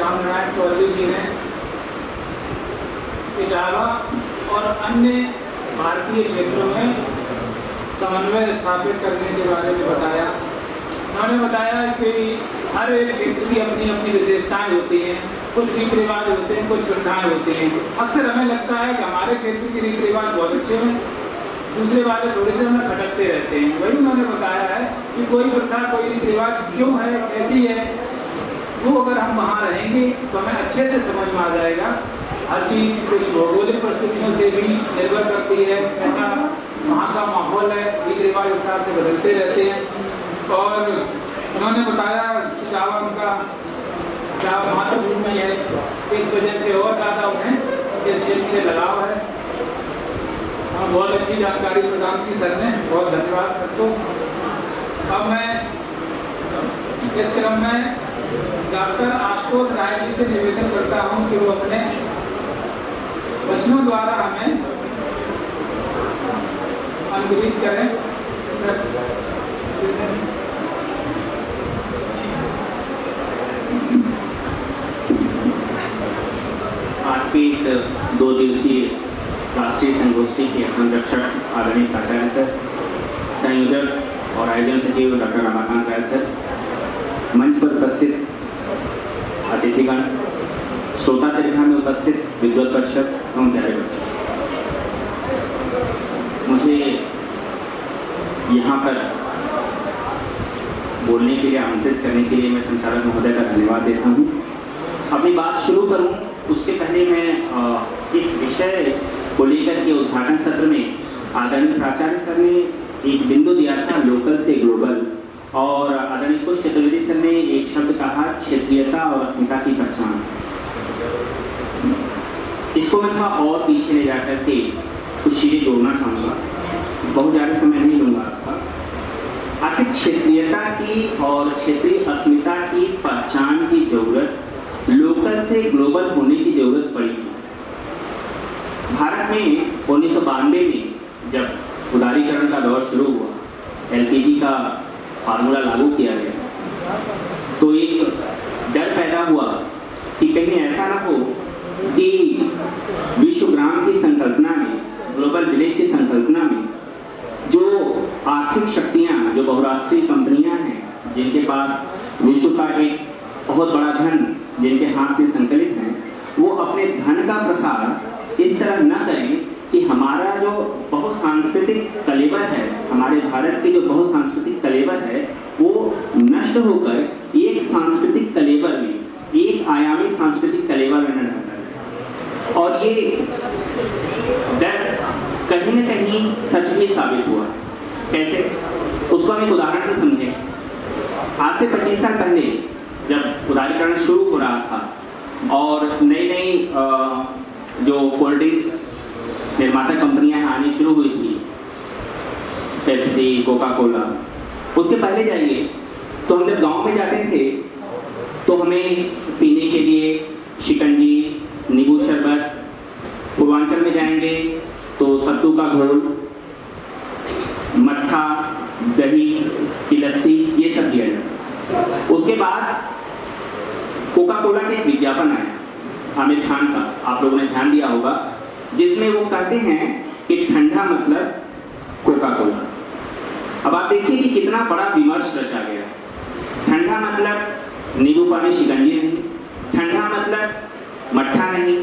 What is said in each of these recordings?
रामनारायण चौधरी जी ने इटावा और अन्य भारतीय क्षेत्रों में समन्वय स्थापित करने के बारे में बताया। उन्होंने बताया कि हर एक क्षेत्र की अपनी अपनी विशेषताएं होती हैं, कुछ रीति रिवाज होते हैं, कुछ प्रथाएं होती हैं। अक्सर हमें लगता है कि हमारे क्षेत्र के रीति रिवाज बहुत अच्छे हैं, दूसरे वाले थोड़े से हमें खटकते रहते हैं। वही उन्होंने बताया है कि कोई प्रथा, कोई रीति रिवाज क्यों है, कैसी है, वो अगर हम वहाँ रहेंगे तो हमें अच्छे से समझ में आ जाएगा। हर चीज़ कुछ भौगोलिक परिस्थितियों से भी निर्भर करती है, ऐसा वहाँ का माहौल है, रीति रिवाज हिसाब से बदलते रहते हैं। और उन्होंने बताया कि जावा उनका जावा मातृभूमि है, इस वजह से और ज़्यादा उन्हें इस क्षेत्र से लगाव है। हाँ, बहुत अच्छी जानकारी प्रदान की सर ने, बहुत धन्यवाद सर को। अब मैं इस क्रम में डॉक्टर आशुतोष राय जी से निवेदन करता हूँ कि वो अपने वचनों द्वारा हमें अनुग्रहित करें। सर आज की इस 2 दिवसीय राष्ट्रीय संगोष्ठी के संरक्षक आदरणीय प्राचार्य सर, संयोजक और आयोजन सचिव डॉक्टर रमाकांत राय सर, मंच पर उपस्थित अतिथिगण, श्रोता दीर्घा में उपस्थित विद्वत परिषद एवं प्यारे बच्चे, मुझे यहाँ पर बोलने के लिए आमंत्रित करने के लिए मैं संचालक महोदय का धन्यवाद देता हूँ। अपनी बात शुरू करूँ उसके पहले मैं इस विषय को लेकर के उद्घाटन सत्र में आदरणीय प्राचार्य सर ने एक बिंदु दिया था, लोकल से ग्लोबल, और आदरणीय कुश चतुर्वेदी सर ने एक शब्द कहा, क्षेत्रीयता और अस्मिता की पहचान। इसको मैं थोड़ा और पीछे ले जाकर के कुछ चीज़ें जोड़ना चाहूँगा, बहुत ज़्यादा समय नहीं लूँगा। आखिर क्षेत्रीयता की और क्षेत्रीय अस्मिता की पहचान की जरूरत, लोकल से ग्लोबल होने की जरूरत पड़ी। भारत में 1992 में जब उदारीकरण का दौर शुरू हुआ, एलपीजी का फार्मूला लागू किया गया, तो एक डर पैदा हुआ कि कहीं ऐसा ना हो कि विश्व ग्राम की संकल्पना में, ग्लोबल विलेज की संकल्पना में जो आर्थिक शक्तियां, जो बहुराष्ट्रीय कंपनियां हैं, जिनके पास विश्व का एक बहुत बड़ा धन जिनके हाथ में संकलित हैं, वो अपने धन का प्रसार इस तरह न करें कि हमारा जो बहुसांस्कृतिक कलेवर है, हमारे भारत की जो बहुसांस्कृतिक कलेवर है, वो नष्ट होकर एक सांस्कृतिक कलेवर में, एक आयामी सांस्कृतिक कलेवर में न ढलता है। और ये डर कहीं न कहीं सच भी साबित हुआ। कैसे? उसको हम एक उदाहरण से समझें। आज से 25 साल पहले जब उदारीकरण शुरू हो रहा था और नई नई जो कोल्ड ड्रिंक्स निर्माता कंपनियां आनी शुरू हुई थी, पेप्सी, कोका कोला, उसके पहले जाइए तो हम जब गांव में जाते थे तो हमें पीने के लिए शिकंजी, नींबू शरबत, पूर्वांचल में जाएंगे तो सत्तू का घोल, मट्ठा, दही की लस्सी, ये सब दिया जाता। उसके बाद कोका कोला के एक विज्ञापन आया आमिर खान का, आप लोगों ने ध्यान दिया होगा, जिसमें वो कहते हैं कि ठंडा मतलब कोका कोला। अब आप देखिए कि कितना बड़ा विमर्श रचा गया। ठंडा मतलब नींबू पानी शिकंजी नहीं, ठंडा मतलब मट्ठा नहीं,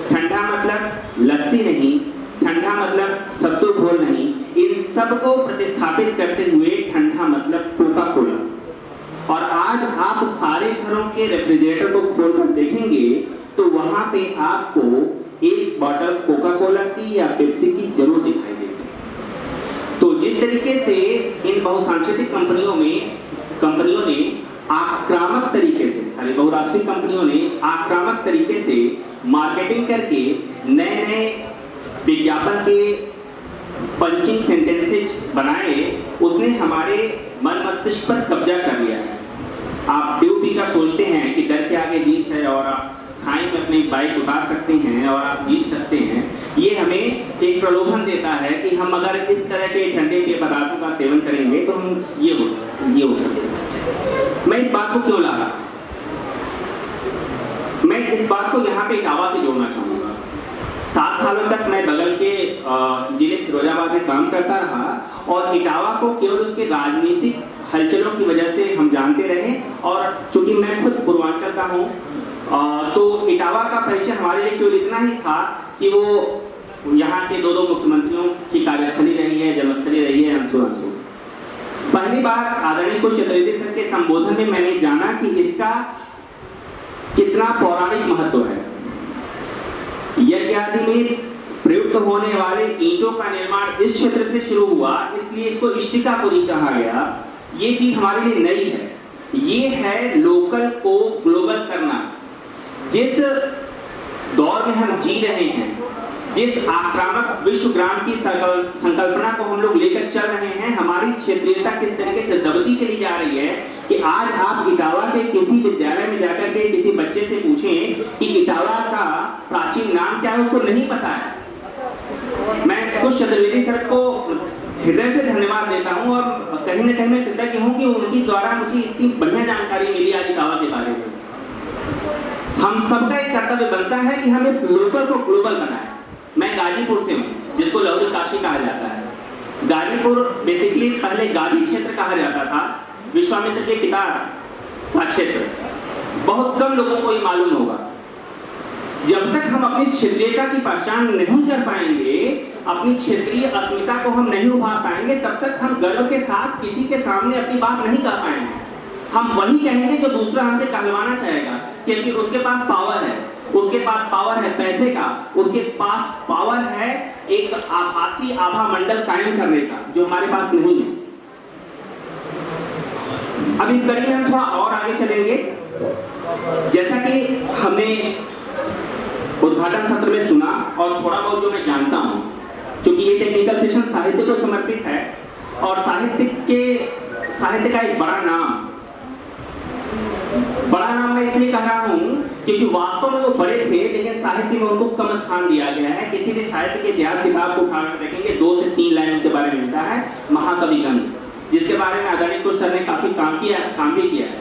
ठंडा मतलब लस्सी नहीं, ठंडा मतलब सत्तू घोल नहीं। इन सबको प्रतिस्थापित करते हुए ठंडा मतलब कोका कोला। और आज आप सारे घरों के रेफ्रिजरेटर को खोलकर देखेंगे तो वहां पे आपको एक बॉटल कोका कोला की या पेप्सी की जरूर दिखाई देगी। तो जिस तरीके से इन बहुसांस्कृतिक कंपनियों ने आक्रामक तरीके से, सारी बहुराष्ट्रीय कंपनियों ने आक्रामक तरीके से मार्केटिंग करके नए नए विज्ञापन के पंचिंग सेंटेंसेज बनाए, उसने हमारे मन मस्तिष्क पर कब्जा कर लिया है। आप ड्यू पी का सोचते हैं कि डर के आगे जीत है और आप खाई में अपनी बाइक उतार सकते हैं और आप जीत सकते हैं। ये हमें एक प्रलोभन देता है कि हम अगर इस तरह के ठंडे पेय पदार्थों का सेवन करेंगे तो हम ये हो सकते हैं। मैं इस बात को क्यों ला रहा? मैं इस बात को यहाँ पे इटावा से जोड़ना चाहूँगा। 7 सालों तक मैं बगल के जिले फिरोजाबाद में काम करता रहा और इटावा को केवल उसके राजनीतिक हलचलों की वजह से हम जानते रहे, और चूंकि मैं खुद पूर्वांचल का हूँ तो इटावा का परिचय हमारे लिए केवल इतना ही था कि वो यहाँ के 2 मुख्यमंत्रियों की कार्यस्थली रही है, जन्मस्थली रही है, अंशु। पहली बार आदरणीय कुश चतुर्वेदी सर के संबोधन में मैंने जाना कि इसका कितना पौराणिक महत्व है। यज्ञ आदि में प्रयुक्त होने वाले ईंटों का निर्माण इस क्षेत्र से शुरू हुआ, इसलिए इसको इष्टिकापुरी कहा गया। ये चीज हमारे लिए नई है। ये है लोकल को ग्लोबल करना। जिस दौर में हम जी रहे हैं, जिस आक्रामक विश्वग्राम की संकल्पना को हम लोग लेकर चल रहे हैं, हमारी क्षेत्रीयता किस तरीके से दबती चली जा रही है कि आज आप इटावा के किसी विद्यालय में जाकर के किसी बच्चे से पूछें कि इटावा का प्राचीन नाम क्या है, उसको नहीं पता है। मैं कुश चतुर्वेदी सर को हृदय से धन्यवाद देता हूं और कहीं ना कहीं मैं कृतज्ञ हूं कि उनकी द्वारा मुझे इतनी बढ़िया जानकारी मिली आज इटावा के बारे में। हम सबका एक कर्तव्य बनता है कि हम इस लोकल को ग्लोबल बनाएं। मैं गाजीपुर से हूँ, जिसको लवली काशी कहा जाता है। गाजीपुर बेसिकली पहले गाजी क्षेत्र कहा जाता था, विश्वामित्र के पिता का क्षेत्र। बहुत कम लोगों को ये मालूम होगा। जब तक हम अपनी क्षेत्रीयता की पहचान नहीं कर पाएंगे, अपनी क्षेत्रीय अस्मिता को हम नहीं उभार पाएंगे, तब तक हम गर्व के साथ किसी के सामने अपनी बात नहीं कर पाएंगे। हम वही कहेंगे जो दूसरा हमसे कहलवाना चाहेगा, क्योंकि उसके पास पावर है, उसके पास पावर है पैसे का, उसके पास पावर है एक आभासी आभा मंडल कायम करने का, जो हमारे पास नहीं है। अब इस कड़ी में हम थोड़ा और आगे चलेंगे। जैसा कि हमने उद्घाटन सत्र में सुना और थोड़ा बहुत जो मैं जानता हूं, क्योंकि ये टेक्निकल सेशन साहित्य को समर्पित है और साहित्य का एक बड़ा नाम मैं इसलिए कह रहा हूं क्योंकि वास्तव में वो बड़े थे, लेकिन साहित्य में उनको कम स्थान दिया गया है। किसी भी साहित्य के इतिहास किताब को उठाकर देखेंगे 2 से 3 लाइन उनके बारे में मिलता है। महाकवि गंग, जिसके बारे में आदरणीय कुश सर ने काफी काम भी किया है।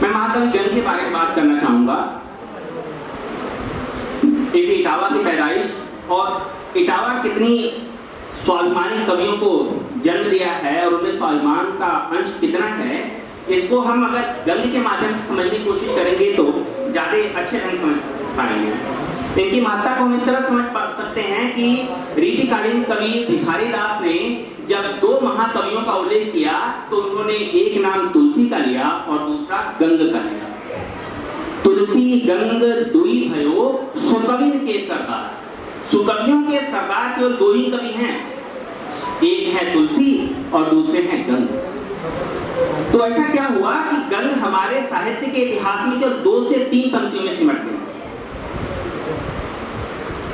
मैं महाकवि गंग के बारे में बात करना चाहूंगा। इस इटावा की पैदाइश और इटावा कितनी स्वाभिमानी कवियों को जन्म दिया है और उनमें स्वाभिमान का अंश कितना है, इसको हम अगर गंग के माध्यम से समझने की कोशिश करेंगे तो ज्यादा अच्छे ढंग समझ पाएंगे। इनकी महत्ता को हम इस तरह समझ सकते हैं कि रीतिकालीन कवि भिखारी दास ने जब 2 महाकवियों का उल्लेख किया तो उन्होंने एक नाम तुलसी का लिया और दूसरा गंग का लिया। तुलसी गंग दुई भयो सुकवि के सरदार। सुकवियों के सरदार केवल 2 ही कवि हैं, एक है तुलसी और दूसरे हैं गंग। तो ऐसा क्या हुआ कि गंग हमारे साहित्य के इतिहास में केवल 2 से 3 पंक्तियों में सिमट गए।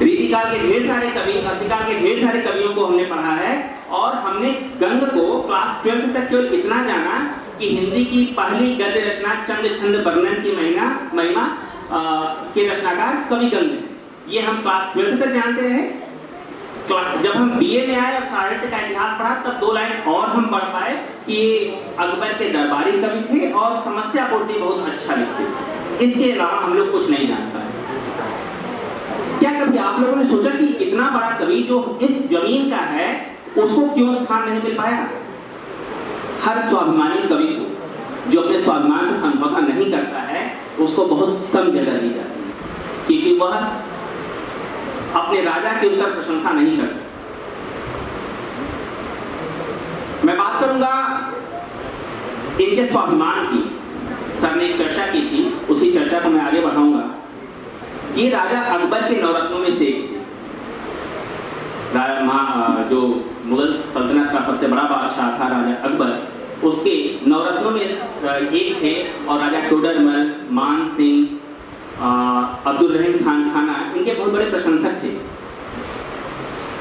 रीतिकाल के ढेर सारे कवि, मध्यकाल के ढेर सारे कवियों को हमने पढ़ा है और हमने गंग को क्लास 12 तक केवल इतना जाना कि हिंदी की पहली गद्य रचना चंद छंद वर्णन की महिमा के रचनाकार कवि गंग है। ये हम क्लास 12 तक जानते रहे। जब हम बीए में आए और साहित्य का इतिहास पढ़ा तब 2 लाइन और हम पढ़ पाए कि अकबर के दरबारी कवि थे और समस्या पूर्ति बहुत अच्छा लिखते थे। इसके अलावा हम लोग कुछ नहीं जान पाए। क्या कभी आप लोगों ने सोचा कि इतना बड़ा कवि जो इस जमीन का है उसको क्यों स्थान नहीं मिल पाया? हर स्वाभिमानी कवि को जो अपने स्वाभिमान से समझौता नहीं करता है उसको बहुत कम जगह दी जाती है, क्योंकि वह अपने राजा की उसका प्रशंसा नहीं कर सकता। मैं बात करूंगा इनके स्वाभिमान की। सर ने एक चर्चा की थी, उसी चर्चा को मैं आगे बढ़ाऊंगा। ये राजा अकबर के नवरत्नों में से एक थे। जो मुगल सल्तनत का सबसे बड़ा बादशाह था राजा अकबर, उसके नवरत्नों में एक थे और राजा टोडरमल, मान सिंह, अब्दुल रहीम खान खाना इनके बहुत बड़े प्रशंसक थे।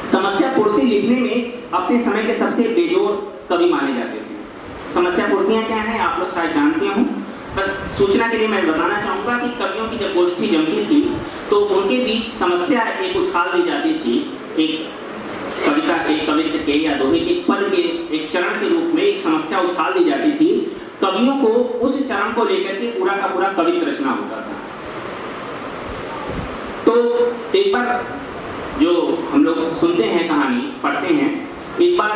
समस्या पूर्ति लिखने में अपने समय के सबसे बेजोड़ कवि माने जाते थे। समस्या पूर्तियां क्या हैं आप लोग शायद जानते हो। बस सूचना के लिए मैं बताना चाहूँगा कि कवियों की जब गोष्ठी जमती थी तो उनके बीच समस्या एक उछाल दी जाती थी। एक कविता के, कवित्व के या दोहे के पद के एक चरण के रूप में एक समस्या उछाल दी जाती थी। कवियों को उस चरण को लेकर के पूरा का पूरा कवित्व रचना होता था। तो एक बार जो हम लोग सुनते हैं कहानी, पढ़ते हैं, एक बार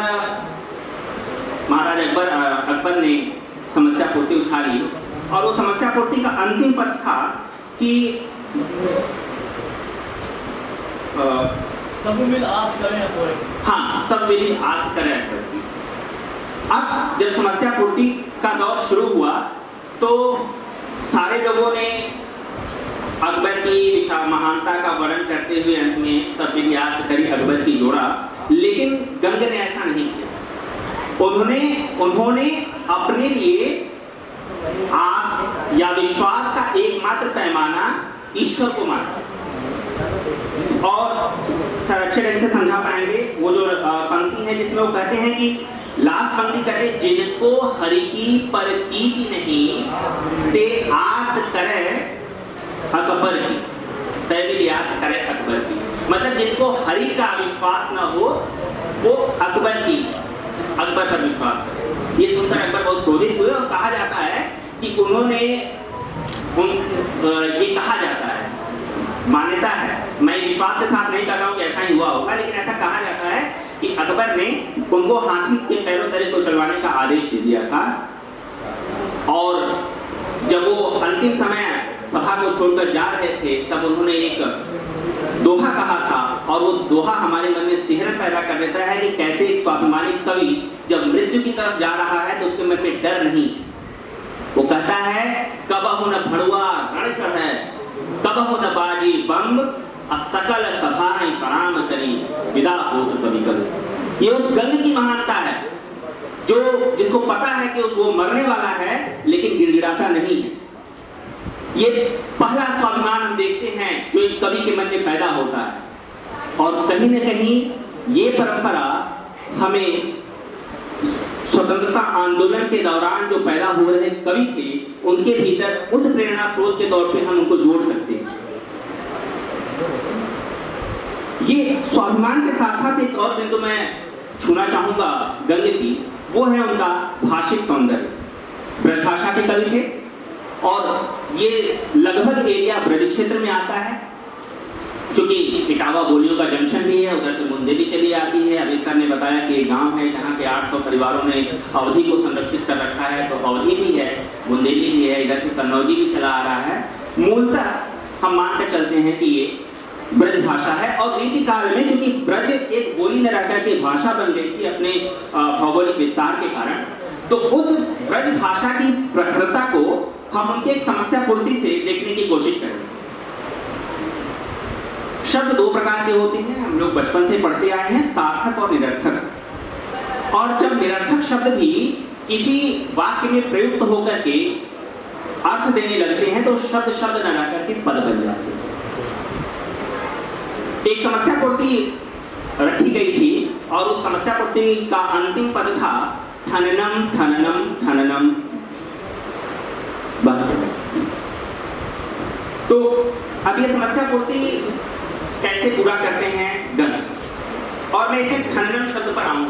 महाराज अकबर ने समस्या पूर्ति उछाली और वो समस्या पूर्ति का अंतिम पद था कि सब मिल आस करें अकबर। हाँ, सब मिली आस करें अकबर की। अब जब समस्या पूर्ति का दौर शुरू हुआ तो सारे लोगों ने अकबर की विशाल महानता का वर्णन करते हुए अंत में सब मिली आस करी अकबर की जोड़ा, लेकिन गंग ने ऐसा नहीं किया। उन्होंने अपने लिए आस या विश्वास का एकमात्र पैमाना ईश्वर को माना। और अच्छे ढंग से समझा पाएंगे वो जो पंक्ति है जिसमें वो कहते हैं कि लास्ट पंक्ति कहते हैं, जिनको हरि की परतीति नहीं ते आस करे अकबर की, तय आस करे अकबर की। मतलब जिनको हरि का विश्वास न हो वो अकबर पर विश्वास करे। ये सुनकर अकबर बहुत क्रोधित हुए और कहा जाता है कि उन्होंने ये कहा जाता है, मान्यता है, मैं विश्वास के साथ नहीं कर रहा हूँ कि ऐसा ही हुआ होगा, लेकिन ऐसा कहा जाता है कि अकबर ने उनको हाथी के पैरों तले को चलवाने का आदेश दे दिया था। और जब वो अंतिम समय सभा को छोड़कर जा रहे थे तब उन्होंने एक दोहा कहा था, और वो दोहा हमारे मन में सिहरन पैदा कर देता है कि कैसे एक स्वाभिमानी कवि जब मृत्यु की तरफ जा रहा है तो उसके मन में डर नहीं। वो कहता है, कबहु न भड़ुआ रण चढ़े, कबहु न बाजी बम, सकल सभा प्रणाम करी, विदा हो तो कभी कभी। ये उस गंग की महानता है जो जिसको पता है कि वो मरने वाला है लेकिन गिड़गिड़ाता नहीं है। ये पहला स्वाभिमान हम देखते हैं जो एक कवि के मन में पैदा होता है। और कहीं न कहीं ये परंपरा हमें स्वतंत्रता आंदोलन के दौरान जो पैदा हो रहे कवि थे उनके भीतर उस प्रेरणा स्रोत के तौर पे हम उनको जोड़ सकते हैं। ये स्वाभिमान के साथ साथ एक और बिंदु मैं छूना चाहूंगा गंग की, वो है उनका भाषिक सौंदर्य। ब्रज भाषा के कवि थे और ये लगभग एरिया ब्रज क्षेत्र में आता है, क्योंकि इटावा बोलियों का जंक्शन भी है, उधर से मुंदेली चली आती है। अभी सर ने बताया कि गांव है जहाँ के 800 परिवारों ने अवधि को संरक्षित कर रखा है, तो अवधि भी है, मुंदेली भी है, इधर से कन्नौजी भी चला आ रहा है। मूलतः हम मान कर चलते हैं कि ये ब्रज भाषा है। और रीति काल में चूंकि ब्रज एक बोली न रहकर के भाषा बन गई थी अपने भौगोलिक विस्तार के कारण, तो उस ब्रज भाषा की प्रखरता को हम उनके समस्या पूर्ति से देखने की कोशिश करेंगे। शब्द दो प्रकार के होते हैं, हम लोग बचपन से पढ़ते आए हैं, सार्थक और निरर्थक। और जब निरर्थक शब्द भी किसी वाक्य में प्रयुक्त होकर के अर्थ देने लगते हैं तो शब्द शब्द न लाकर के पद बन जाते हैं। एक समस्या पूर्ति रखी गई थी और उस समस्या पूर्ति का अंतिम पद था ठननम ठननम ठननम। तो अब ये समस्या पूर्ति कैसे पूरा करते हैं गंग, और मैं इसे ठननम शब्द पर आऊंगा।